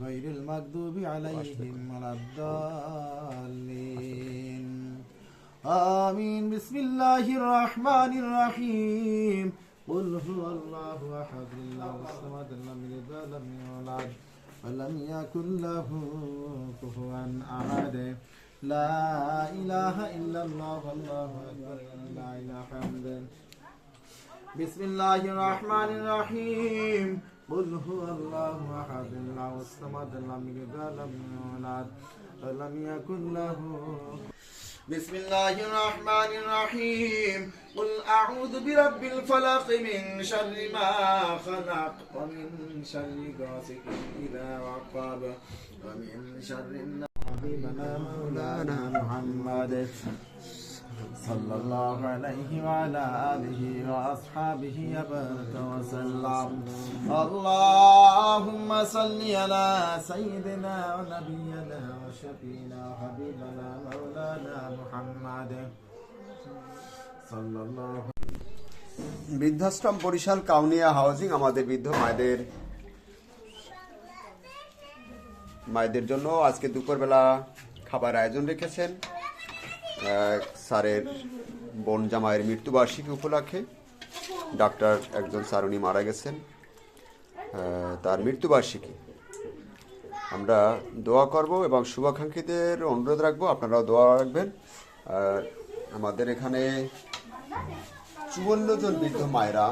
غير المغضوب عليهم ولا الضالين آمين. بسم الله الرحمن الرحيم. قل هو الله أحد الله الصمد لم يلد ولم يولد ولم يكن له كفوا أحد. لا إله إلا الله والله أكبر لا إله إلا الله. بسم الله الرحمن الرحيم. قل هو الله أحد الله الصمد لم يلد ولم يولد ولم يكن له. بسم الله الرحمن الرحيم. قل أعوذ برب الفلق من شر ما خلق ومن شر غاسق إذا وقب ومن شر حبيبنا مولانا محمد صلى الله عليه وعلى آله وأصحابه وبارك وسلم. اللهم صل على سيدنا ونبينا وشفينا وحبيبنا مولانا محمد صلى الله. বৃদ্ধাশ্রম বরিশাল কাউনিয়া হাউজিং আমাদের বৃদ্ধ মায়েদের জন্য আজকে দুপুরবেলা খাবার আয়োজন রেখেছেন। স্যারের বোন জামাইয়ের মৃত্যুবার্ষিকী উপলক্ষে ডাক্তার একজন স্যার উনি মারা গেছেন, তার মৃত্যুবার্ষিকী আমরা দোয়া করব এবং শুভাকাঙ্ক্ষীদের অনুরোধ রাখবো আপনারাও দোয়া রাখবেন। আমাদের এখানে 54 জন বৃদ্ধ মায়েরা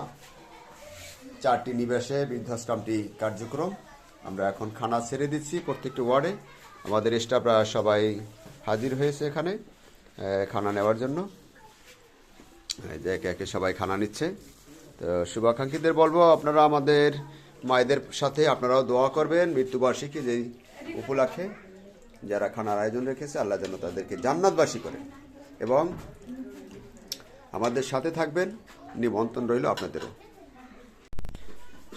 4টি নিবাসে বৃদ্ধাশ্রমটি কার্যক্রম। আমরা এখন খানা ছেড়ে দিচ্ছি প্রত্যেকটি ওয়ার্ডে। আমাদের স্টাফরা সবাই হাজির হয়েছে এখানে খানা নেওয়ার জন্য। যে একে একে সবাই খানা নিচ্ছে। তো শুভাকাঙ্ক্ষীদের বলবো আপনারা আমাদের মায়েদের সাথে আপনারাও দোয়া করবেন মৃত্যুবার্ষিকী যেই উপলক্ষে যারা খানার আয়োজন রেখেছে আল্লাহ যেন তাদেরকে জান্নাতবাসী করে এবং আমাদের সাথে থাকবেন। নিমন্ত্রণ রইল আপনাদেরও।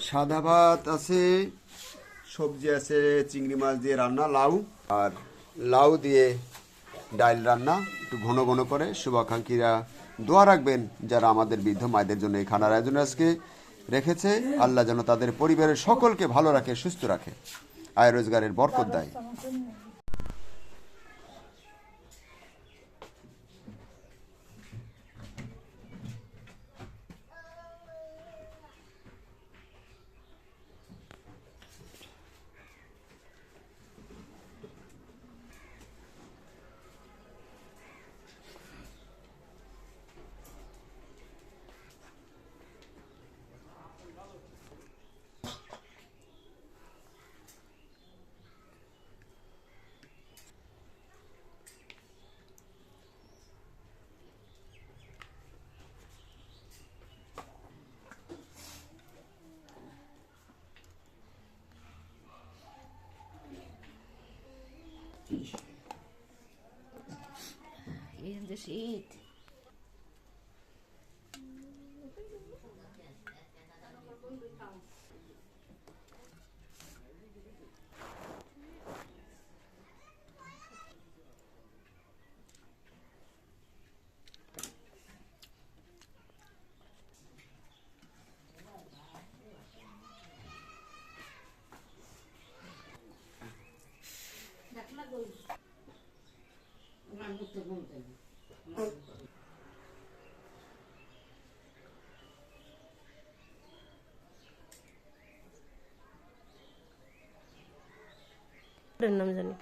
সাদা ভাত আছে, সবজি আছে, চিংড়ি মাছ দিয়ে রান্না, লাউ আর লাউ দিয়ে ডাল রান্না, একটু ঘন ঘন করে। শুভাকাঙ্ক্ষীরা দোয়া রাখবেন যারা আমাদের বৃদ্ধ মায়েদের জন্য এই খানার আয়োজন আজকে রেখেছে। আল্লাহ যেন তাদের পরিবারের সকলকে ভালো রাখে, সুস্থ রাখে, আয় রোজগারের বরকত দেয়। In the sheet. নাম জানি